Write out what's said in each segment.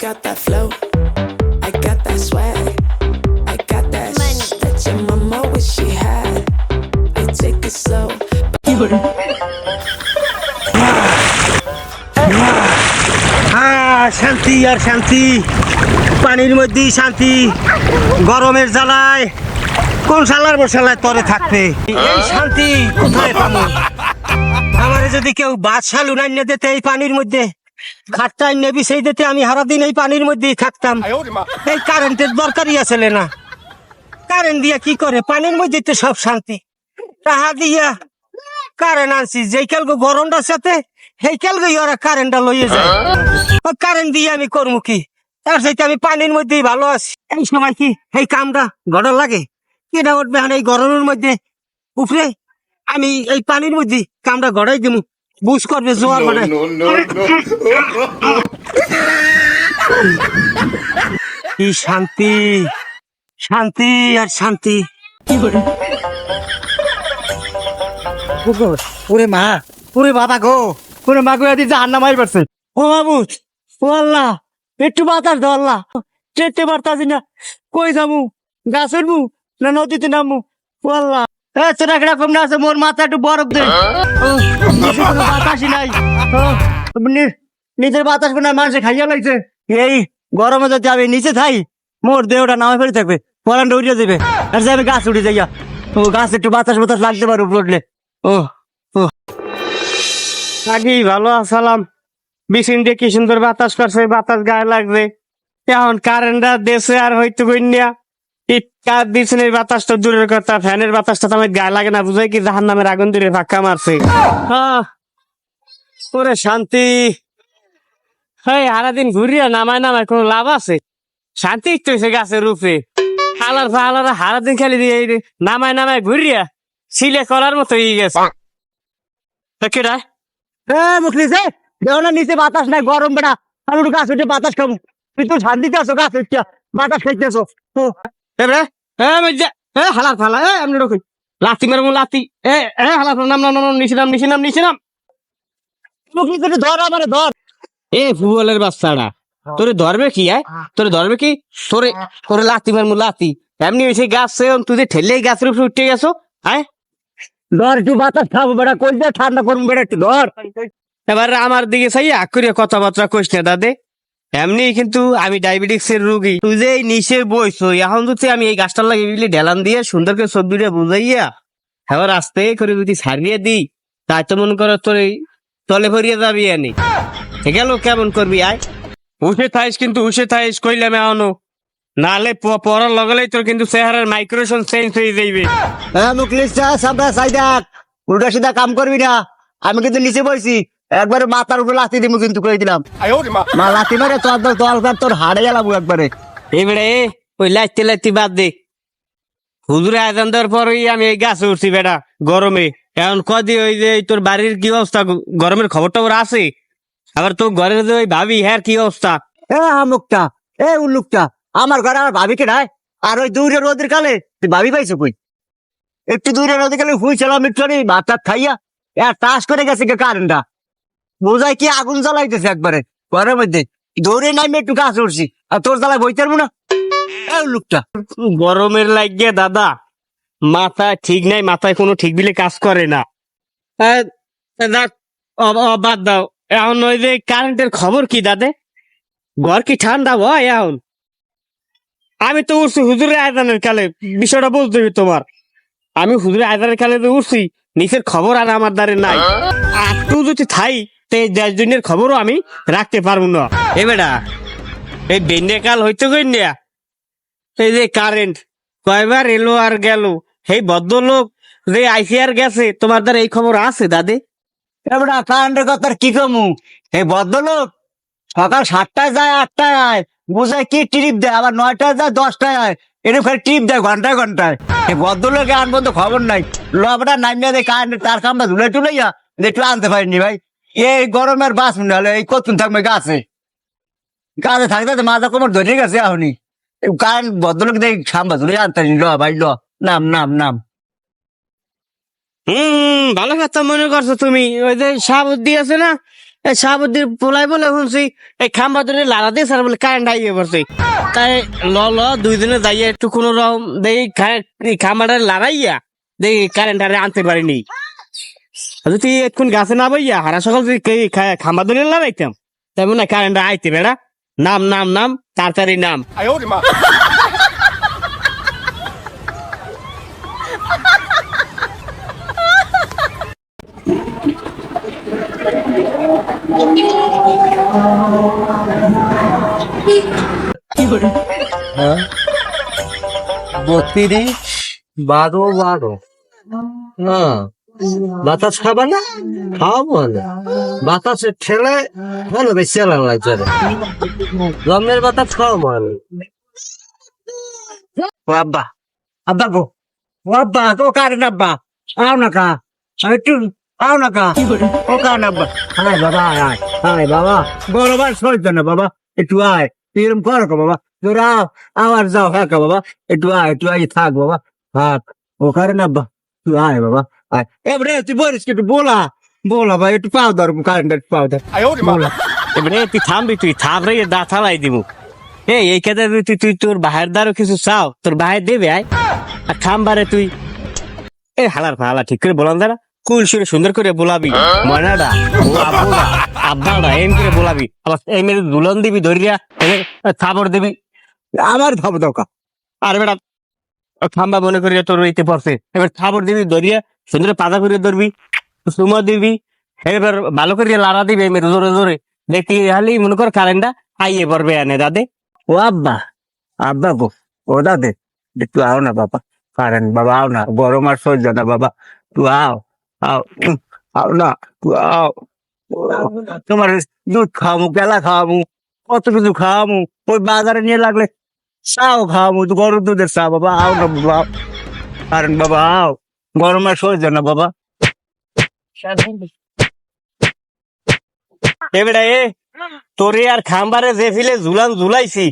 got that flow. I got that swag. I got that money that your mama wish she had. I take it slow. শান্তি আর শান্তি, পানির মধ্যেই শান্তি। গরমের জ্বালায় কোন শালার বসালায় তরে থাকবে, এই শান্তি কোথায় পাবো? আমারে যদি কেউ বাদশাল উনাইনে দিতে এই পানির মধ্যে, খাটটা নেবি সেই দিতে, আমি সারাদিন এই পানির মধ্যেই থাকতাম। এই কারেন্টের দরকারই আছে না, কারেন্ট দিয়া কি করে? পানির মধ্যে তো সব শান্তি। টাহা দিয়া কারেন্ট আনছি, যেই কালকে গরমটার সাথে সেই কালকে ওরা কারেন্টটা লইয়ে যায়। কারেন্ট দিয়ে আমি করবো কি? তার সাথে আমি পানির মধ্যেই ভালো আছি। এই সময় কি এই কামটা গড় লাগে? কেনা উঠবে এই গরমের মধ্যে উপরে, আমি এই পানির মধ্যে কামটা গড়াই দিব, বুঝ করবে জোয়ার মানে। কি শান্তি, শান্তি আর শান্তি। কি করে ওরে মা, ওরে বাবা গো, ওরে মা গো, এদিকে জাহান্নাম আই পড়ছে। ও বাবুত, ও আল্লাহ, একটু বাতাস দাও আল্লাহ। যেতে পারতাছি না, কই যাবো? গাছ উঠবো না নদীতে নামবো? ও আল্লাহ, ছোটা কিরকম না আছে, মোর মাথা একটু বরফ দে। বাতাসই নাই, নিজের বাতাস না মানুষে খাইয়া লাগছে। এই গরমে যদি আমি নিচে থাই, মোর দেহটা নামে ফেলে থাকবে, পরানটা উড়িয়ে দেবে। আর যে আমি গাছ উঠে যাইয়া, ও গাছ একটু বাতাস বাতাস লাগতে পারে উপরে উঠলে। ও ও আগেই ভালো আসালাম, বিছিন দিয়ে কি সুন্দর বাতাস করছে, বাতাস গায়ে লাগবে। এখন কারেন্টটা দেশে আর হয়তো গইনিয়া বিছনের বাতাসটা দূরের কথা, ফ্যানের বাতাসটা তো আমার গায়ে লাগে না, বুঝাই কি জাহান নামের আগুন দূরে ফাঁকা মারছে। ওরে শান্তি। হ্যাঁ, সারাদিন ঘুরিয়া নামায় নামায় কোনো লাভ আছে? শান্তি একটু হয়েছে গাছের রূপে। হালার ফালারা সারাদিন খালি দিয়ে নামায় নামায় ঘুরিয়া সিলে করার মতো হয়ে গেছে। কেডা মুখলিছে দেও না, নিচে বাতাস নাই, গরম বেড়া। আমি একটু গাছ উঠে বাতাস খাবো, তুই তো শান্তিতে আছো, গাছ উঠছে বাতাস খাইতেছো। হালার ফালা এমনি রকম লাতি মেরো লাতি, হালার নাম নাম নাম নিচে নাম নিচে নাম নিচে নাম। মুখলিছে ধর আমারে ধর। এ ফুটবলের বাচ্চাটা তোরে ধরবে কি? তোরে ধরবে কি? তোরে তোরে লাতি মারমু লাতি। এমনি হয়েছে গাছ তুই ঠেলেই গাছের উপরে উঠে গেছো। ধর একটু বাতাস খাবো বেড়া, কই যা ঠান্ডা করবো বেড়া, একটু ধর। এবার আমার দিকে চাই আকুরে কথাবার্তা কইস না দাদে। এমনি কিন্তু আমি ডায়াবেটিক্স এর রোগী, তুই যে এই নিচে বইছো, এখন যদি আমি এই গাছটার লাগে ঢেলান দিয়ে সুন্দর করে সবজিটা বুঝাইয়া এবার আস্তে করে যদি ছাড়িয়ে দিই, তাই তো মনে করো তোর তলে ভরিয়ে যাবি। আনি গেল কেমন করবি? আয় উঠে থাইস, কিন্তু উঠে থাইস কইলাম এখনো, নালে পড়ার লগলেই তোর কিন্তু চেহারার মাইক্রোশন চেঞ্জ হয়ে যাইবে। উল্টা সিধা কাম করবি না, আমি কিন্তু নিচে বইছি, একবারে মাথার উপরে লাথি দিব কিন্তু কই দিলাম। মা লাথি মারে তোর হাড়ে গেলাম একবারে। এইবারে ওই লাইতে লাইতে বাদ দে, হুজুরে আজান দেওয়ার পরই আমি এই গাছে উঠছি বেটা গরমে। এখন কদি ওই যে তোর বাড়ির কি অবস্থা, গরমের খবর টবর আছে? আবার তোর ঘরের যে ওই ভাবি, হ্যাঁ কি অবস্থা? মুখটা উল্লুকটা আমার ঘরে আমার ভাবি কে নাই। আর ওই দূরে রোদের কালে তুই ভাবি পাইছো কই? একটু দূরে রোদের কালে হুইছিলাম একটু ভাত টাত খাইয়া, টাস করে গেছে কারেন্টটা, বোঝায় কি আগুন জ্বালাইতেছে একবারে ঘরের মধ্যে। দৌড়ে নামে একটু গাছ উঠছি, আর তোর জ্বালায় বইতে পারবো না। উল্লুকটা গরমের লাগিয়ে দাদা মাথায় ঠিক নাই, মাথায় কোনো ঠিক বিলে কাজ করে না। বাদ দাও, এখন ওই যে কারেন্টের খবর কি দাদে? ঘর কি ঠান্ডা হয় এখন? আমি তো উঠছি হুজুরের আয়দানের কালে, বিষয়টা বলতে হবে তোমার। আমি হুজুরের আয়দানের কালে তো উঠছি, নিচের খবর আর আমার দ্বারে নাই। আর তুই যদি থাই দেশ দুনিয়ার খবরও আমি রাখতে পারবো না। এ বেটা এই বেন্যা কাল হইতে গই না, এই যে কারেন্ট কয়বার এলো আর গেল, সেই ভদ্রলোক যে আইসি আর গেছে, তোমার দ্বারা এই খবর আছে দাদে? এবার কারেন্টের কথা কি কমু, এই ভদ্রলোক সকাল 7টায় যায় 8টায় আয়, বুঝায় কি ট্রিপ দেয়, আবার 9টায় যায় 10টায় আয়, এরকম ট্রিপ দেয় ঘন্টায় ঘন্টায়। এই ভদ্রলোকে আনবো তো খবর নাই, লবটা নামিয়ে দেয় কারেন্টের তার কামটা ধুলে টুলাইয়া একটু আনতে পারিনি ভাই। এই গরমের বাস মনে হলে এই কতক্ষণ থাকবে গাছে, গাছে থাকতে মাথা কোমর ধরে গেছে এখনই। কারেন্ট ভদ্রলোক দেয় সাম্বা ধরে আনতে ল ভাই, ল নাম নাম নাম। ভালো কথা মনে করছো তুমি। ওই যে সাবুদ্দি আছে না, এই সাবুদ্দির পোলাই বলে শুনছি এই খাম্বা ধরে লাড়া দিয়ে স্যার বলে কারেন্ট আইয়ে পড়ছে। তাই ল দুই দিনে যাইয়া একটু কোনো রকম দেখি খাম্বাটা লাড়াইয়া দেখি কারেন্ট আনতে পারিনি। যদি এখন গাছে না বইয়া হারা সকাল যদি খাম্বা ধরে লাড়াইতাম তেমন না কারেন্ট আইতে বেড়া। নাম নাম নাম তাড়াতাড়ি নাম। হ্যাঁ 32 12 হ্যাঁ বাতাস খাবা না খাওয়াবো না বাতাসে ঠেলে ভালো বেশি লাগছে জমের বাতাস খাওয়াবো আব্বা আব্বা গো আব্বা তো কারেন আব্বা আও না কা একটু আও না কা ও কারেন আব্বা হায় বাবা হায় বাবা গরবার সহ্য না বাবা একটু আয় এরম করো বাবা তোরা আবার যাও হ্যাঁ বাবা একটু আয় থাক বাবা থাক ও কারেন আব্বা তুই আয় বাবা আয় এবারে তুই বলিস কি একটু বলা ভাই একটু পাও ধর কারেন্ট পাও ধর এবারে তুই থামবি তুই থামরে দা থালাই দিব। এই কাজে তুই তোর বাহের দ্বারও কিছু চাও তোর বাহের দেবে আয় আর খামবারে তুই এই হালা ঠিক করে বলাম দাঁড়া কুল সুরে সুন্দর করে বলাবি ময়নাডা আব্বাডা এম করে বলাবি আবার এই মেরে দুলন দিবি ধরিয়া থাবর দিবি আমার ভাব দরকার আর বেটা খাম্বা মনে করিয়া তোর রইতে পড়ছে এবার থাবর দিবি ধরিয়া সুন্দর পাতা করে ধরবি সুমা দিবি এবার ভালো করিয়া লাড়া দিবি এই মেরে জোরে জোরে দেখি হালি মনে কর কারেন্টটা আইয়ে পড়বে আনে দাদে। ও আব্বা গো ও দাদে একটু আও না বাবা কারেন্ট বাবা আও না গরম আর সহ্য না বাবা তুই আও না তুই আও তোমার দুধ খাওয়ামু কেলা খাওয়ামু কত কিছু খাওয়ামু ওই বাজারে নিয়ে লাগলে চাও খাওয়ামু গরম দুধের চা বাবা আও না বাবা কারেন্ট বাবা আও গরম আর সহ্য না বাবা এবারে তোরে আর খাম্বারে যে ফিলে ঝুলাইছি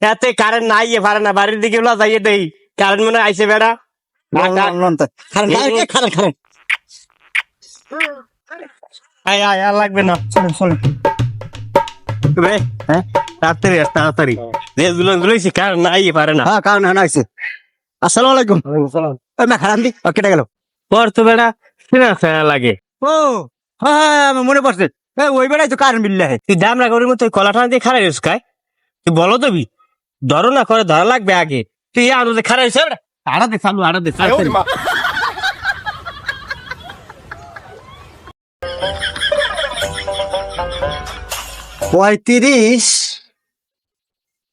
এতে কারেন্ট নাই পারে না বাড়ির দিকে যাইয়ে দেই কারেন্ট মনে আইছে বেড়া লাগবে না হ্যাঁ তাড়াতাড়ি যে ঝুলাইছি কারেন্ট নাই পারে না। হ্যাঁ কারণ হ্যাঁ আইছে আসসালামু আলাইকুম খারাপ দি কেটে গেল পর তো বেড়া ফিনা লাগে। ও হ্যাঁ আমার মনে পড়ছে ওই বেড়াই তো কারেন্ট বিল লাগে তুই দাম রাখার মতো কলাটা দিয়ে খারাই রয়েছ খায় তুই বলো দেবি ধরো না করে ধরা লাগবে আগে তুই আরো যে খারাই আড়াতে চালু আড়াতে চালু 35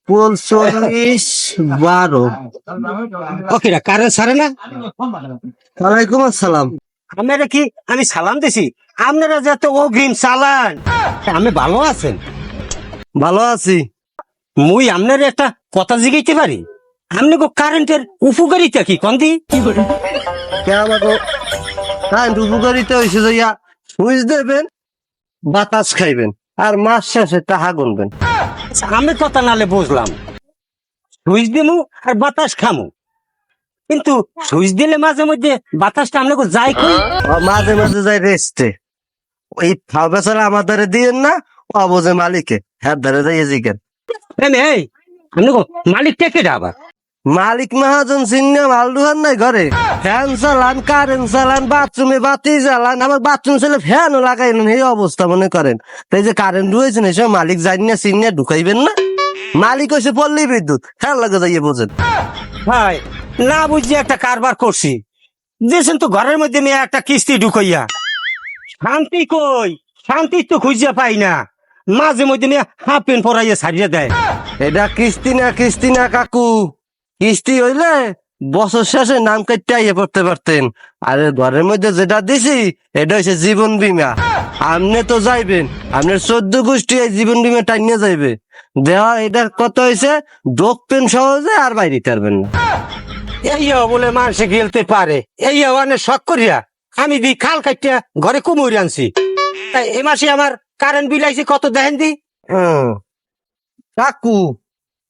45 12 ওকে কারেন্ট সারে না ওয়ালাইকুম আসসালাম আপনারা কি আমি সালাম দিছি আপনারা যত অগ্রিম চালান আমি ভালো আছেন? ভালো আছি মুই আপনার একটা কথা জিগাইতে পারি আপনি কারেন্টের উপকারিতা কি কন্দি কারেন্ট উপকারিতা হয়েছে যাইয়া সুইচ দেবেন বাতাস খাইবেন আর মাস শেষে টাকা গুনবেন। আমি কথা নালে বুঝলাম সুইচ দিমু আর বাতাস খামু কিন্তু সুইচ দিলে মাঝে মধ্যে বাতাসটা আপনাকে যাই কই মাঝে মাঝে যাই রেস্টে ওই ফাও বেচারা আমার দ্বারে দিয়েন না ও বোঝে মালিকে হ্যাঁ দ্বারে যাইয়ে জিগেন এই আপনি মালিক কে আবার মালিক মহাজন চিহ্ন মাল দুহান নাই ঘরে ফ্যান চালান কারেন্ট চালান বাথরুমে বাতি জ্বালান আমার বাথরুম ছেলে ফ্যানও লাগাই এই অবস্থা মনে করেন তাই যে কারেন্ট রয়েছে না সব মালিক জানি না চিহ্ন ঢুকাইবেন না মালিক হয়েছে পল্লী বিদ্যুৎ ফ্যান লাগে যাইয়ে বোঝেন ভাই না বুঝছি একটা কারবার করছি দিয়েছেন তো ঘরের মধ্যে মেয়ে একটা কিস্তি ঢুকাইয়া শান্তি কই শান্তি তো খুঁজে পাই না মাঝে মধ্যে মেয়ে হাফ প্যান্ট পরাইয়া ছাড়িয়ে দেয়। এটা কিস্তি না কাকু কিস্তি হইলে বছর শেষে নাম কাটতে আইয়ে পড়তে পারতেন আরে ঘরের মধ্যে যেটা দিছি এটা হচ্ছে জীবন বীমা আপনি তো যাইবেন আপনার 14 গোষ্ঠী এই জীবন বীমা টাইনিয়ে যাইবে দেওয়া এটার কত হয়েছে ঢোকবেন সহজে আর বাইরে পারবেন না এই বলে মানুষে গেলতে পারে এই অনেক শখ করিয়া আমি দি খাল কাটিয়া ঘরে কুমুরি আনছি তাই এ মাসে আমার কারেন্ট বিল আইছে কত দেখেন দি কাকু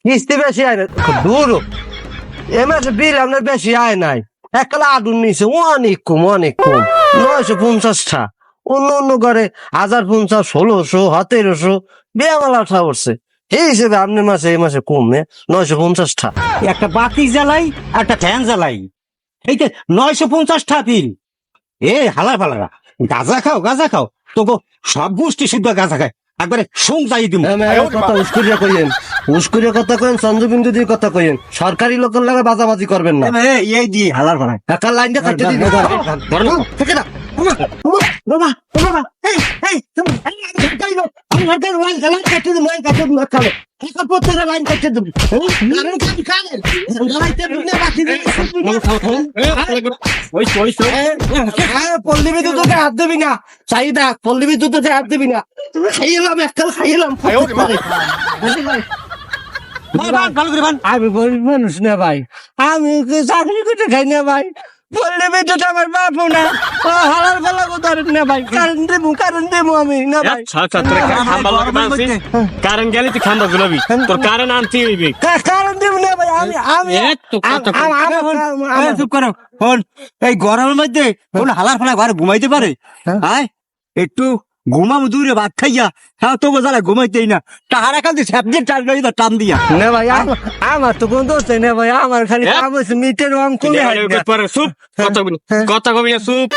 কিস্তি বেশি আয় না দূর এ মাসে বিল আপনার বেশি আয় নাই একলা আদুন নিছে অনেক কম 950টা অন্য অন্য ঘরে 1050, 1600, 1700 বেয়ামালা ঠা উঠছে। এই হিসেবে আপনি মাসে এই মাসে কমে 950 টা। একটা বাতি জ্বালাই একটা ফ্যান জ্বালাই, এই যে 950 বিল। এ হালা ফালারা গাঁজা খাও তোকে সব গোষ্ঠী শুদ্ধ গাঁজা খায়, একবারে সোং যাই দিব। কথা উস্কুরিয়া কইেন, উস্কুরিয়া কথা কইেন, চন্দ্রবিন্দু দিয়ে কথা কইেন, সরকারি লোকের লাগে বাজাবাজি করবেন না। এই দিয়ে হালার ফালা একটা লাইনটা কাটতে দিন। থেকে না বাবা বাবা, এই এই তুমি আমি সরকার লাইন কাটতে দিন, লাইন কাটতে দিন খালে এখন প্রত্যেকটা লাইন কাটতে দিন। কারণ কি কারেন জ্বালাইতে দিনে বাতি দিন। পল্লী বিদ্যুৎকে হাত দিবি না, চাহিদা পল্লী বিদ্যুৎকে হাত দিবি না। খাইলাম একটা খাইলাম। ভালো করে বান। আমি গরিব মানুষ না ভাই, আমি চাকরি করতে খাই না ভাই। পল্লী বিদ্যুৎ আমার বাপও না, হালার ফালা কোথাও না ভাই। কারেন্ট দেবো আমি না ভাই। কারেন্ট গেলে তুই খাম্বা গুলাবি, তোর কারেন্ট আনতে হইবে। কারেন্ট দেবো না ভাই, আমি চুপ করো ফোন। এই গরমের মধ্যে কোন হালার ফালা ঘরে ঘুমাইতে পারে? হ্যাঁ একটু ঘুমাবো দূরে ভাত খাইয়া, হ্যাঁ তবু যারা ঘুমাইতেই না তাহারা কাল দিয়ে স্যাপজের চাল রইল টান দিয়া। না ভাই, আমার তো কোন দোষ না ভাই, আমার খালি কাম হয়েছে মিটের অঙ্ক। কথা কবি না, চুপ।